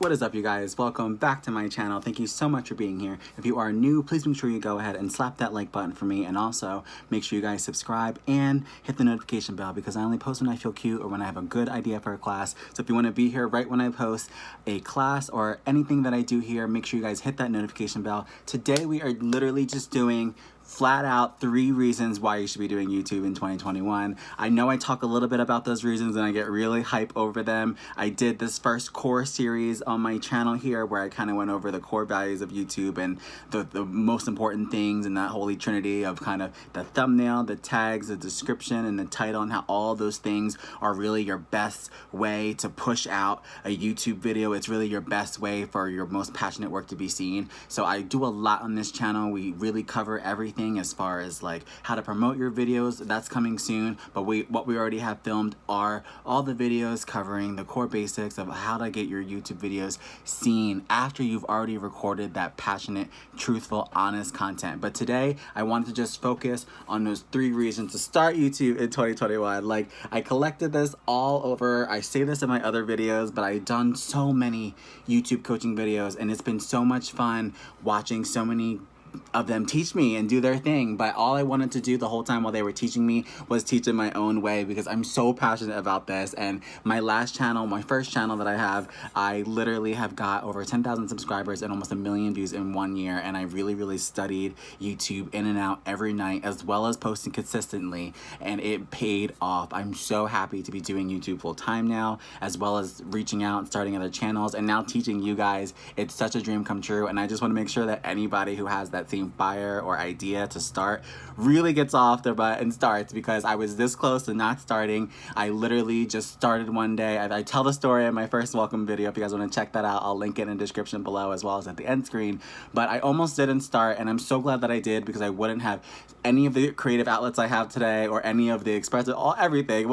What is up, you guys? Welcome back to my channel. Thank you so much for being here. If you are new, please make sure you go ahead and slap that like button for me, and also make sure you guys subscribe and hit the notification bell, because I only post when I feel cute or when I have a good idea for a class. So if you want to be here right when I post a class or anything that I do here, make sure you guys hit that notification bell. Today we are literally just doing flat out 3 reasons why you should be doing YouTube in 2021. I know I talk a little bit about those reasons and I get really hype over them. I did this first core series on my channel here where I kind of went over the core values of YouTube and the most important things and that holy trinity of kind of the thumbnail, the tags, the description, and the title, and how all those things are really your best way to push out a YouTube video. It's really your best way for your most passionate work to be seen. So I do a lot on this channel. We really cover everything as far as like how to promote your videos. That's coming soon, but what we already have filmed are all the videos covering the core basics of how to get your YouTube videos seen after you've already recorded that passionate, truthful, honest content. But today I wanted to just focus on those 3 reasons to start YouTube in 2021. Like, I collected this all over. I say this in my other videos, but I've done so many YouTube coaching videos and it's been so much fun watching so many of them teach me and do their thing. But all I wanted to do the whole time while they were teaching me was teach in my own way, because I'm so passionate about this. And my last channel, my first channel that I have, I literally have got over 10,000 subscribers and almost 1 million views in 1 year. And I really studied YouTube in and out every night, as well as posting consistently, and it paid off. I'm so happy to be doing YouTube full time now, as well as reaching out and starting other channels and now teaching you guys. It's such a dream come true, and I just want to make sure that anybody who has that same fire or idea to start really gets off their butt and starts, because I was this close to not starting. I literally just started one day. I tell the story in my first welcome video. If you guys want to check that out, I'll link it in the description below as well as at the end screen. But I almost didn't start, and I'm so glad that I did, because I wouldn't have any of the creative outlets I have today or any of the expressive, everything.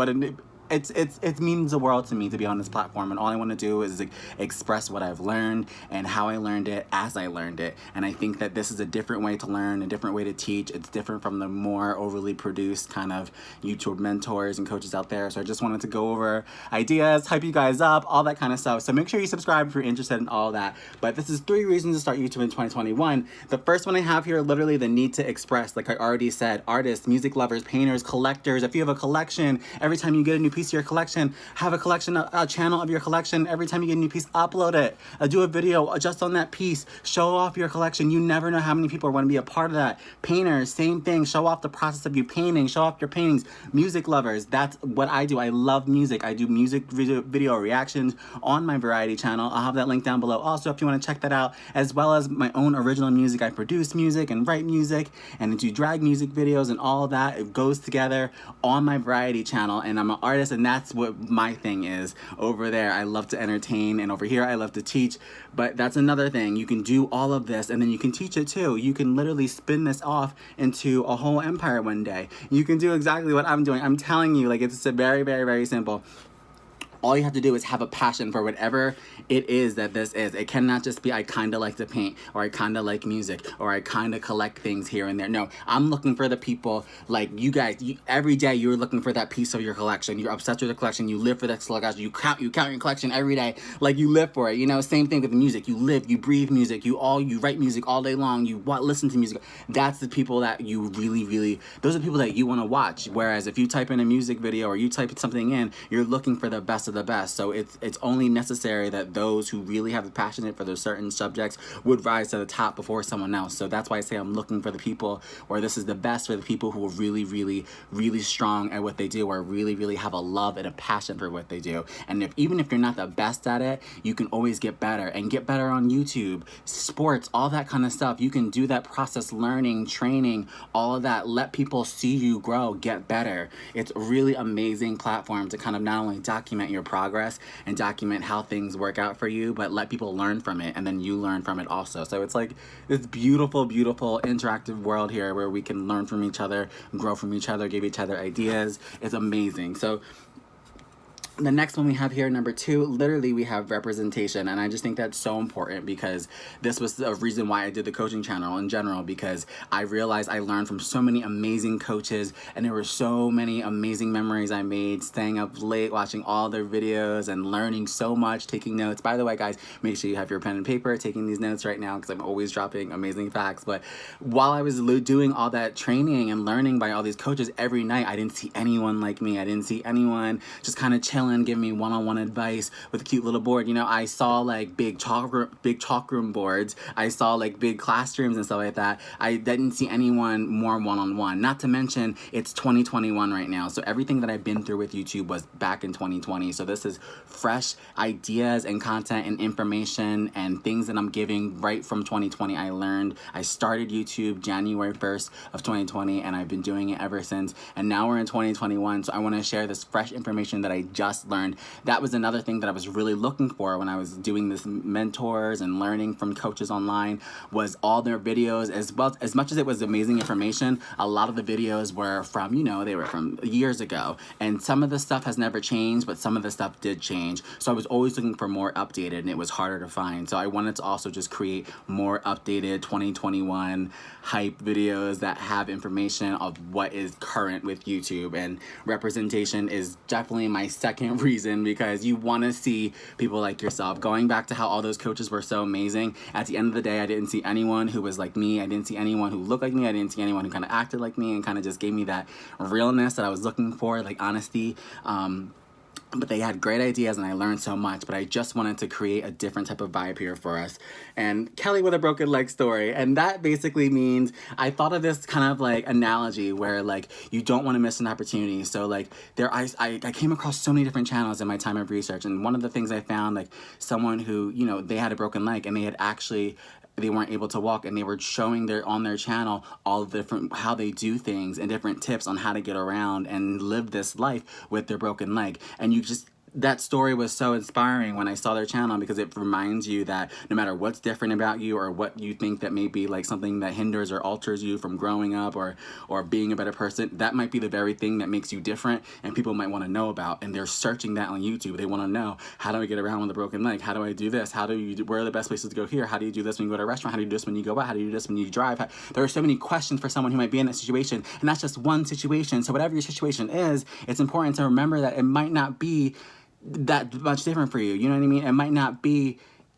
It means the world to me to be on this platform, and all I want to do is express what I've learned and how I learned it as I learned it. And I think that this is a different way to learn, a different way to teach. It's different from the more overly produced kind of YouTube mentors and coaches out there. So I just wanted to go over ideas, hype you guys up, all that kind of stuff. So make sure you subscribe if you're interested in all that. But this is 3 reasons to start YouTube in 2021. The first one I have here, literally the need to express. Like I already said, artists, music lovers, painters, collectors. If you have a collection, every time you get a new piece of your collection, have a collection, a channel of your collection. Every time you get a new piece, upload it. Do a video just on that piece. Show off your collection. You never know how many people want to be a part of that. Painters, same thing. Show off the process of you painting. Show off your paintings. Music lovers, that's what I do. I love music. I do music video reactions on my variety channel. I'll have that link down below also if you want to check that out, as well as my own original music. I produce music and write music and do drag music videos, and all of that, it goes together on my variety channel. And I'm an artist, and that's what my thing is. Over there I love to entertain, and over here I love to teach. But that's another thing. You can do all of this and then you can teach it too. You can literally spin this off into a whole empire one day. You can do exactly what I'm doing. I'm telling you, like, it's a very simple. All you have to do is have a passion for whatever it is that this is. It cannot just be, I kind of like to paint, or I kind of like music, or I kind of collect things here and there. No, I'm looking for the people like you guys. Every day you're looking for that piece of your collection. You're obsessed with the collection. You live for that collection. You count your collection every day. Like, you live for it. You know, same thing with music. You live, you breathe music. You write music all day long. You listen to music. That's the people that you really, those are the people that you want to watch. Whereas if you type in a music video or you type something in, you're looking for the best of the best. So it's only necessary that those who really have a passion for those certain subjects would rise to the top before someone else. So that's why I say I'm looking for the people, or this is the best for the people who are really strong at what they do, or really have a love and a passion for what they do. And even if you're not the best at it, you can always get better, and get better on YouTube, sports, all that kind of stuff. You can do that process, learning, training, all of that. Let people see you grow, get better. It's a really amazing platform to kind of not only document your progress and document how things work out for you, but let people learn from it, and then you learn from it also. So it's like this beautiful interactive world here where we can learn from each other, grow from each other, give each other ideas. It's amazing. So The next one we have here, number 2, literally we have representation, and I just think that's so important because this was the reason why I did the coaching channel in general, because I realized I learned from so many amazing coaches, and there were so many amazing memories I made staying up late watching all their videos and learning so much, taking notes. By the way, guys, make sure you have your pen and paper taking these notes right now because I'm always dropping amazing facts. But while I was doing all that training and learning by all these coaches every night, I didn't see anyone like me. I didn't see anyone just kind of chilling, give me one-on-one advice with a cute little board. You know, I saw like big chalk room boards. I saw like big classrooms and stuff like that. I didn't see anyone more one-on-one. Not to mention, it's 2021 right now. So everything that I've been through with YouTube was back in 2020. So this is fresh ideas and content and information and things that I'm giving right from 2020. I started YouTube January 1st of 2020, and I've been doing it ever since. And now we're in 2021. So I want to share this fresh information that I just learned. That was another thing that I was really looking for when I was doing this mentors and learning from coaches online, was all their videos. As well, as much as it was amazing information, a lot of the videos were from, you know, they were from years ago, and some of the stuff has never changed, but some of the stuff did change. So I was always looking for more updated, and it was harder to find. So I wanted to also just create more updated 2021 hype videos that have information of what is current with YouTube. And representation is definitely my second reason, because you want to see people like yourself. Going back to how all those coaches were so amazing, at the end of the day, I didn't see anyone who was like me. I didn't see anyone who looked like me. I didn't see anyone who kind of acted like me and kind of just gave me that realness that I was looking for, like honesty. But they had great ideas, and I learned so much. But I just wanted to create a different type of vibe here for us. And Kelly with a broken leg story. And that basically means, I thought of this kind of like analogy where like you don't want to miss an opportunity. So like I came across so many different channels in my time of research. And one of the things I found, like someone who, you know, they had a broken leg, and they weren't able to walk, and they were showing on their channel all the different, how they do things and different tips on how to get around and live this life with their broken leg. And that story was so inspiring when I saw their channel, because it reminds you that no matter what's different about you or what you think that may be like something that hinders or alters you from growing up or being a better person, that might be the very thing that makes you different, and people might want to know about. And they're searching that on YouTube. They want to know, how do I get around with a broken leg? How do I do this? Where are the best places to go here? How do you do this when you go to a restaurant? How do you do this when you go out? How do you do this when you drive? There are so many questions for someone who might be in that situation, and that's just one situation. So whatever your situation is, it's important to remember that it might not be that much different for you. You know what I mean? It might not be,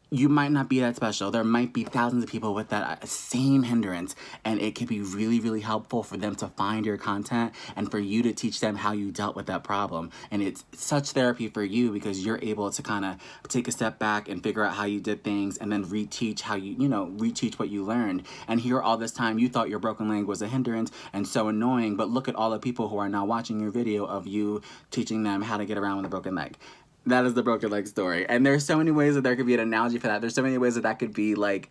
you might not be that special. There might be thousands of people with that same hindrance, and it can be really, really helpful for them to find your content and for you to teach them how you dealt with that problem. And it's such therapy for you, because you're able to kind of take a step back and figure out how you did things, and then reteach how reteach what you learned. And here all this time you thought your broken leg was a hindrance and so annoying, but look at all the people who are now watching your video of you teaching them how to get around with a broken leg. That is the broken leg story. And there's so many ways that there could be an analogy for that. There's so many ways that that could be like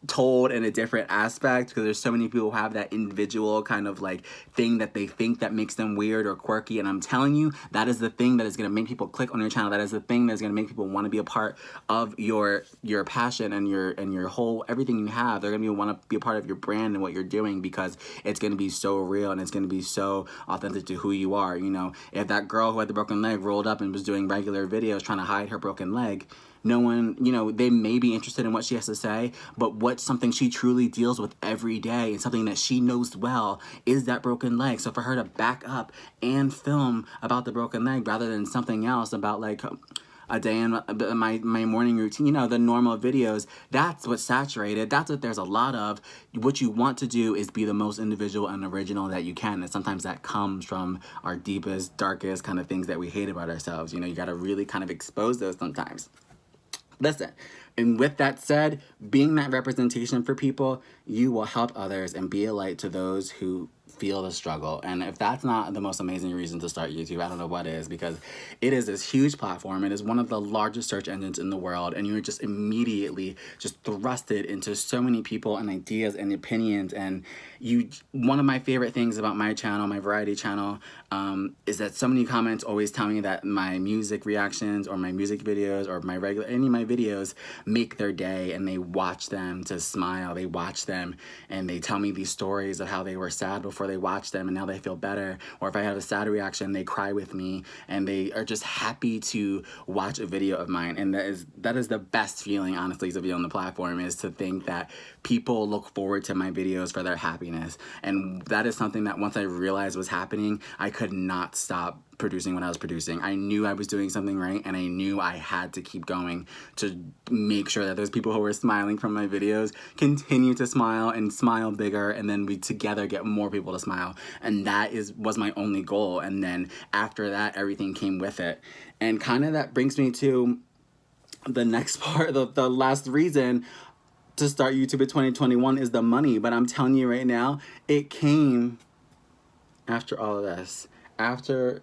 told in a different aspect, because there's so many people who have that individual kind of like thing that they think that makes them weird or quirky. And I'm telling you, that is the thing that is going to make people click on your channel. That is the thing that's going to make people want to be a part of your passion and your whole, everything you have. They're going to want to be a part of your brand and what you're doing, because it's going to be so real and it's going to be so authentic to who you are. You know, if that girl who had the broken leg rolled up and was doing regular videos trying to hide her broken leg, no one, you know, they may be interested in what she has to say, but what's something she truly deals with every day and something that she knows well is that broken leg. So for her to back up and film about the broken leg rather than something else about like a day in my morning routine, you know, the normal videos, that's what's saturated. That's what there's a lot of. What you want to do is be the most individual and original that you can. And sometimes that comes from our deepest, darkest kind of things that we hate about ourselves. You know, you got to really kind of expose those sometimes. Listen, and with that said, being that representation for people, you will help others and be a light to those who feel the struggle. And if that's not the most amazing reason to start YouTube, I don't know what is, because it is this huge platform. It is one of the largest search engines in the world, and you're just immediately just thrusted into so many people and ideas and opinions. And one of my favorite things about my channel, my variety channel, is that so many comments always tell me that my music reactions or my music videos or any of my videos make their day, and they watch them to smile. They watch them and they tell me these stories of how they were sad before before they watch them and now they feel better. Or if I have a sad reaction, they cry with me and they are just happy to watch a video of mine. And that is the best feeling, honestly, to be on the platform, is to think that people look forward to my videos for their happiness. And that is something that once I realized was happening, I could not stop producing what I was producing. I knew I was doing something right, and I knew I had to keep going to make sure that those people who were smiling from my videos continue to smile and smile bigger, and then we together get more people to smile. And that was my only goal. And then after that, everything came with it. And kind of that brings me to the next part, the last reason to start YouTube in 2021 is the money. But I'm telling you right now, it came after all of this. After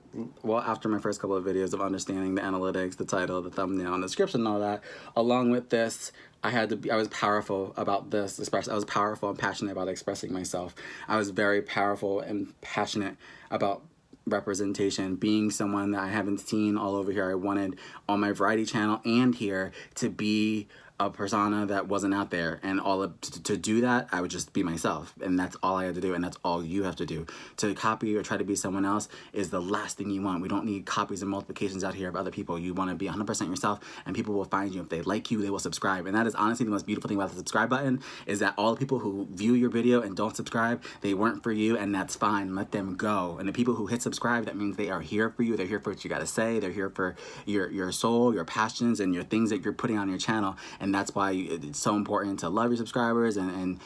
my first couple of videos of understanding the analytics, the title, the thumbnail, and the description and all that, along with this, I was powerful about this, especially I was powerful and passionate about expressing myself. I was very powerful and passionate about representation, being someone that I haven't seen all over here. I wanted on my variety channel and here to be a persona that wasn't out there, and to do that, I would just be myself, and that's all I had to do, and that's all you have to do. To copy or try to be someone else is the last thing you want. We don't need copies and multiplications out here of other people. You want to be 100% yourself, and people will find you. If they like you, they will subscribe, and that is honestly the most beautiful thing about the subscribe button, is that all the people who view your video and don't subscribe, they weren't for you, and that's fine. Let them go. And the people who hit subscribe, that means they are here for you. They're here for what you got to say. They're here for your soul, your passions, and your things that you're putting on your channel. And that's why it's so important to love your subscribers and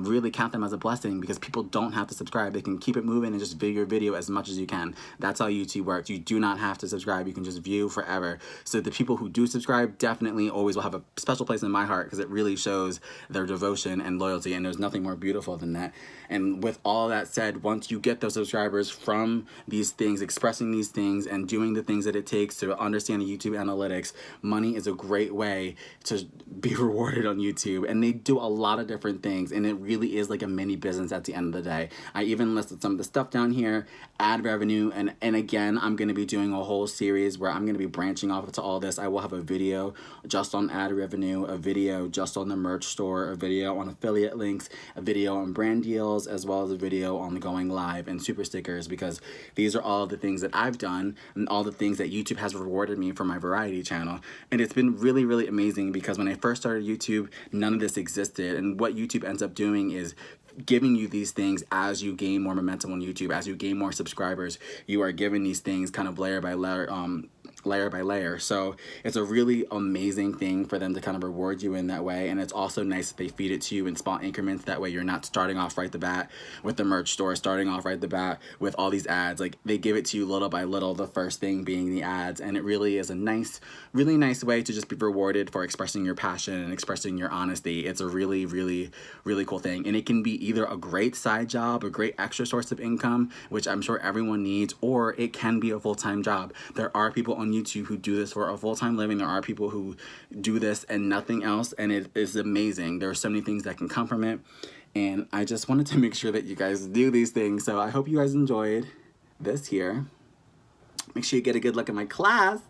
really count them as a blessing, because people don't have to subscribe. They can keep it moving and just view your video as much as you can. That's how YouTube works. You do not have to subscribe. You can just view forever. So the people who do subscribe definitely always will have a special place in my heart, because it really shows their devotion and loyalty, and there's nothing more beautiful than that. And with all that said, once you get those subscribers from these things, expressing these things and doing the things that it takes to understand the YouTube analytics, money is a great way to be rewarded on YouTube. And they do a lot of different things, and it really is like a mini business at the end of the day. I even listed some of the stuff down here, ad revenue, and again, I'm going to be doing a whole series where I'm going to be branching off to all this. I will have a video just on ad revenue, a video just on the merch store, a video on affiliate links, a video on brand deals, as well as a video on going live and super stickers, because these are all the things that I've done and all the things that YouTube has rewarded me for my variety channel. And it's been really, really amazing, because when I first started YouTube, none of this existed. And what YouTube ends up doing is giving you these things as you gain more momentum on YouTube, as you gain more subscribers. You are given these things kind of layer by layer. So it's a really amazing thing for them to kind of reward you in that way. And it's also nice that they feed it to you in small increments. That way you're not starting off right the bat with the merch store, starting off right the bat with all these ads. Like, they give it to you little by little, the first thing being the ads. And it really is a nice, really nice way to just be rewarded for expressing your passion and expressing your honesty. It's a really, really, really cool thing. And it can be either a great side job, a great extra source of income, which I'm sure everyone needs, or it can be a full-time job. There are people on YouTube who do this for a full-time living. There are people who do this and nothing else, and it is amazing. There are so many things that can come from it, and I just wanted to make sure that you guys do these things. So I hope you guys enjoyed this here. Make sure you get a good look at my class.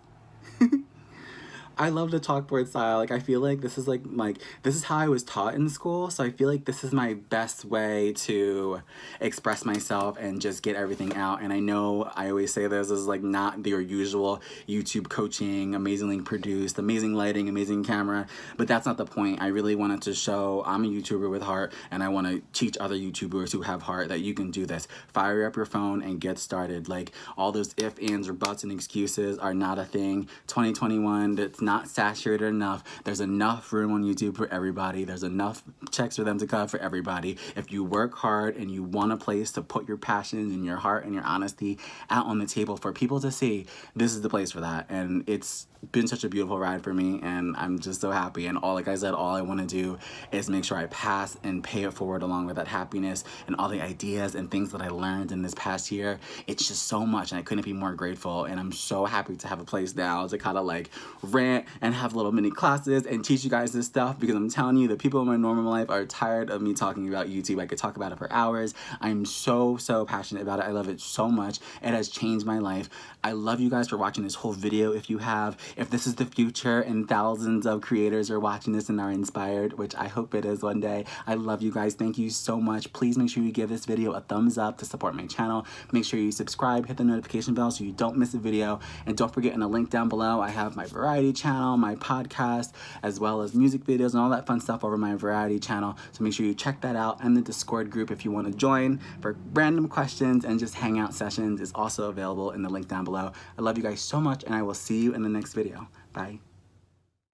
I love the chalkboard style. Like, I feel like this is this is how I was taught in school. So I feel like this is my best way to express myself and just get everything out. And I know I always say this is like not your usual YouTube coaching, amazingly produced, amazing lighting, amazing camera, but that's not the point. I really wanted to show I'm a YouTuber with heart, and I want to teach other YouTubers who have heart that you can do this. Fire up your phone and get started. Like, all those if, ands, or buts and excuses are not a thing. 2021, that's not saturated enough. There's enough room on YouTube for everybody. There's enough checks for them to cut for everybody. If you work hard and you want a place to put your passions and your heart and your honesty out on the table for people to see, this is the place for that. And it's been such a beautiful ride for me, and I'm just so happy. And like I said, all I want to do is make sure I pass and pay it forward along with that happiness and all the ideas and things that I learned in this past year. It's just so much, and I couldn't be more grateful. And I'm so happy to have a place now to kind of like rant it and have little mini classes and teach you guys this stuff, because I'm telling you, the people in my normal life are tired of me talking about YouTube. I could talk about it for hours. I'm so passionate about it. I love it so much. It has changed my life. I love you guys for watching this whole video. If this is the future and thousands of creators are watching this and are inspired, which I hope it is one day, I love you guys. Thank you so much. Please make sure you give this video a thumbs up to support my channel. Make sure you subscribe, hit the notification bell so you don't miss a video, and don't forget, in the link down below, I have my variety channel, my podcast, as well as music videos and all that fun stuff over my variety channel. So make sure you check that out, and the Discord group, if you want to join for random questions and just hangout sessions, is also available in the link down below. I love you guys so much, and I will see you in the next video. Bye.